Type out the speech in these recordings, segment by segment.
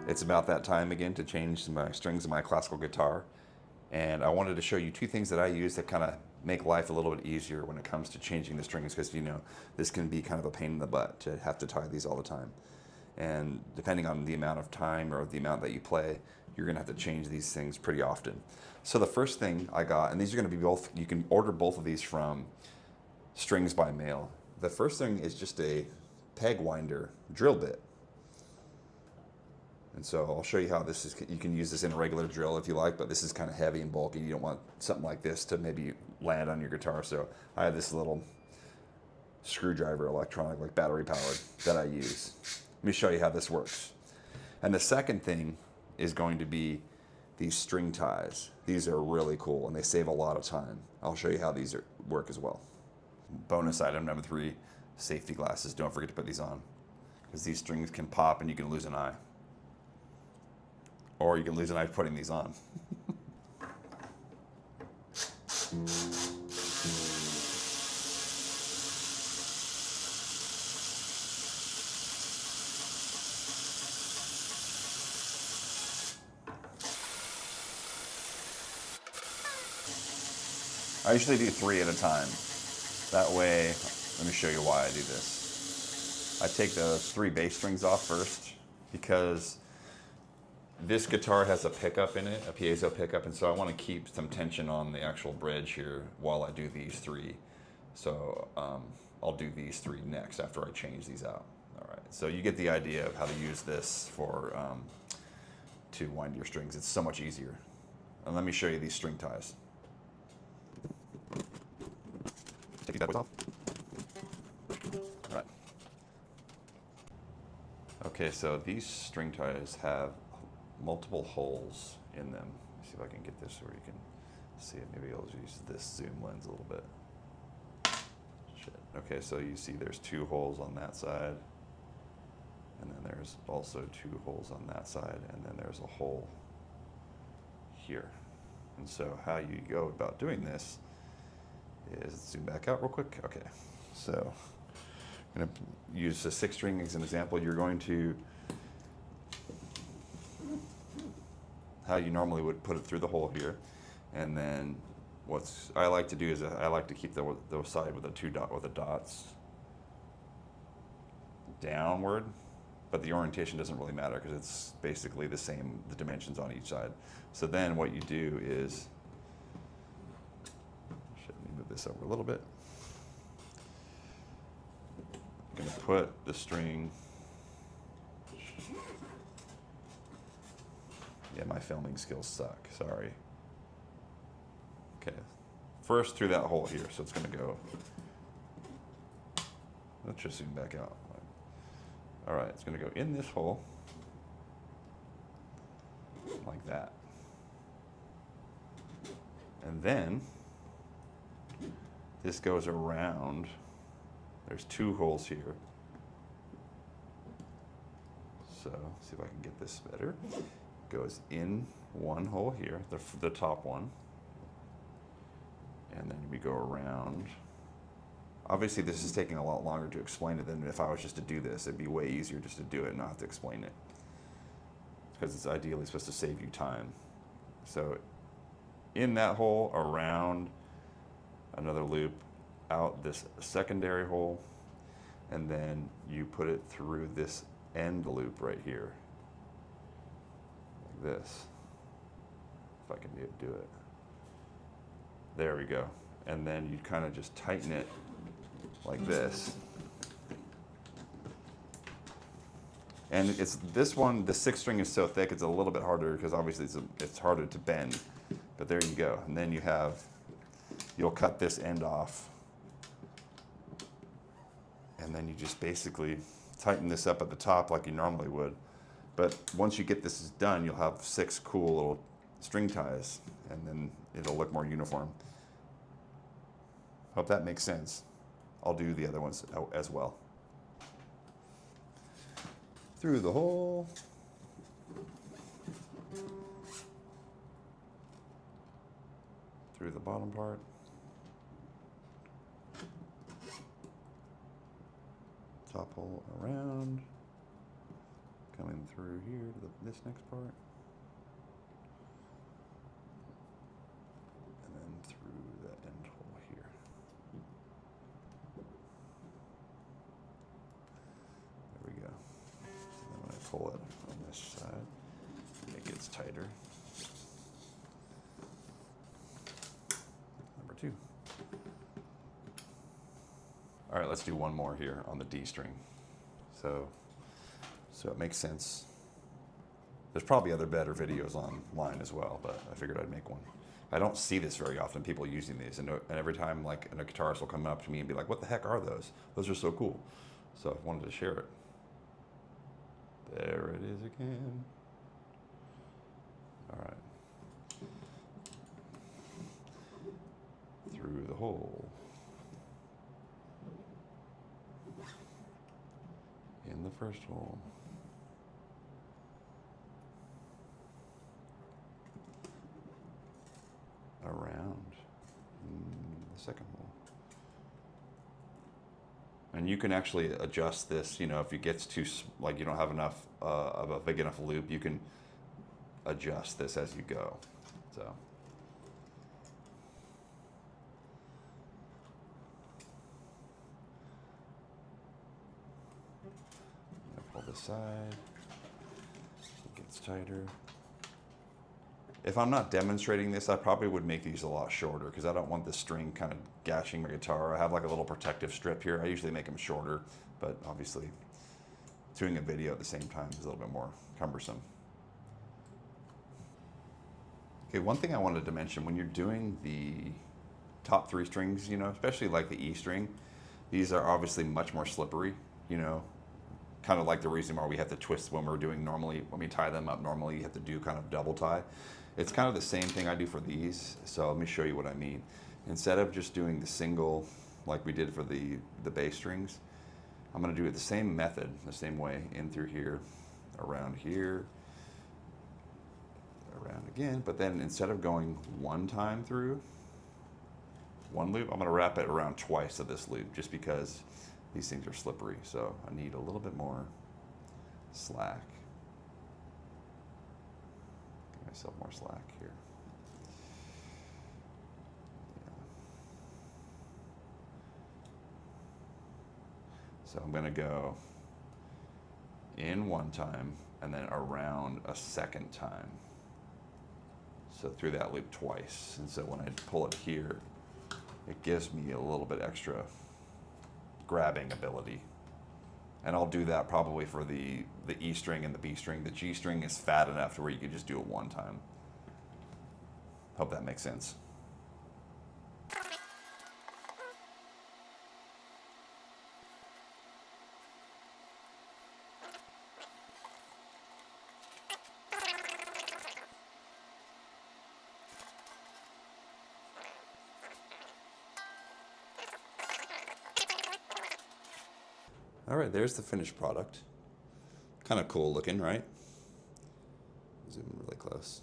It's about that time again to change my strings in my classical guitar. And I wanted to show you two things that I use that kind of make life a little bit easier when it comes to changing the strings, because you know this can be kind of a pain in the butt to have to tie these all the time. And depending on the amount of time or the amount that you play, you're gonna have to change these things pretty often. So the first thing I got, and these are gonna be both, you can order both of these from Strings by Mail. The first thing is just a peg winder drill bit. And so I'll show you how this is, you can use this in a regular drill if you like, but this is kind of heavy and bulky. You don't want something like this to maybe land on your guitar. So I have this little screwdriver, electronic, like battery powered, that I use. Let me show you how this works. And the second thing is going to be these string ties. These are really cool and they save a lot of time. I'll show you how these work as well. Bonus item number 3, safety glasses. Don't forget to put these on, because these strings can pop and you can lose an eye. Or you can lose an eye putting these on. I usually do 3 at a time. That way, let me show you why I do this. I take the 3 bass strings off first, because this guitar has a pickup in it, a piezo pickup, and so I want to keep some tension on the actual bridge here while I do these 3. So I'll do these 3 next after I change these out. All right, so you get the idea of how to use this for to wind your strings. It's so much easier. And let me show you these string ties. Take these bad boys off. All right. Okay, so these string ties have multiple holes in them. Let me see if I can get this where you can see it. Maybe I'll use this zoom lens a little bit. Shit. Okay, so you see there's 2 holes on that side, and then there's also 2 holes on that side, and then there's a hole here. And so how you go about doing this is, zoom back out real quick. Okay, so I'm going to use a 6 string as an example. You're going to, how you normally would put it through the hole here, and then what I like to do is I like to keep the side with the dots downward, but the orientation doesn't really matter because it's basically the same, the dimensions on each side. So then what you do is, let me move this over a little bit. I'm going to put the string, yeah, my filming skills suck, sorry. Okay, first through that hole here, so it's going to go, let's just zoom back out. All right, it's going to go in this hole, like that. And then this goes around. There's 2 holes here. So, see if I can get this better. Goes in one hole here, the top one. And then we go around. Obviously this is taking a lot longer to explain it than if I was just to do this. It'd be way easier just to do it and not have to explain it, because it's ideally supposed to save you time. So in that hole, around, another loop, out this secondary hole, and then you put it through this end loop right here, like this, if I can do it. There we go. And then you kind of just tighten it like this. And it's this one, the 6th string is so thick, it's a little bit harder because obviously it's harder to bend. But there you go. And then you'll cut this end off. And then you just basically tighten this up at the top like you normally would. But once you get this done, you'll have 6 cool little string ties, and then it'll look more uniform. Hope that makes sense. I'll do the other ones as well. Through the hole. Through the bottom part. Top hole around. Coming then through here to this next part. And then through that end hole here. There we go. And then when I pull it on this side, it gets tighter. Number 2. All right, let's do one more here on the D string. So it makes sense. There's probably other better videos online as well, but I figured I'd make one. I don't see this very often, people using these, and every time like a guitarist will come up to me and be like, what the heck are those? Those are so cool. So I wanted to share it. There it is again. All right. Through the hole. In the first hole. Around the second hole. And you can actually adjust this, you know, if it gets too, like you don't have enough of a big enough loop, you can adjust this as you go. So. Pull this side, it gets tighter. If I'm not demonstrating this, I probably would make these a lot shorter because I don't want the string kind of gashing my guitar. I have like a little protective strip here. I usually make them shorter, but obviously doing a video at the same time is a little bit more cumbersome. Okay, one thing I wanted to mention, when you're doing the top 3 strings, you know, especially like the E string, these are obviously much more slippery, you know, kind of like the reason why we have to twist when we're doing normally, when we tie them up normally, you have to do kind of double tie. It's kind of the same thing I do for these, so let me show you what I mean. Instead of just doing the single like we did for the bass strings, I'm going to do it the same method, the same way, in through here, around again, but then instead of going one time through one loop, I'm going to wrap it around twice of this loop just because these things are slippery, so I need a little bit more slack. Give myself more slack here. Yeah. So I'm going to go in one time and then around a second time. So through that loop twice. And so when I pull it here, it gives me a little bit extra grabbing ability. And I'll do that probably for the E string and the B string. The G string is fat enough to where you can just do it one time. Hope that makes sense. All right, there's the finished product. Kind of cool looking, right? Zoom in really close.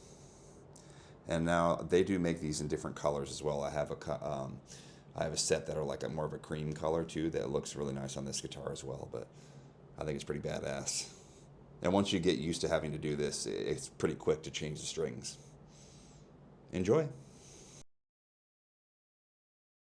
And now they do make these in different colors as well. I have a set that are like more of a cream color too that looks really nice on this guitar as well, but I think it's pretty badass. And once you get used to having to do this, it's pretty quick to change the strings. Enjoy.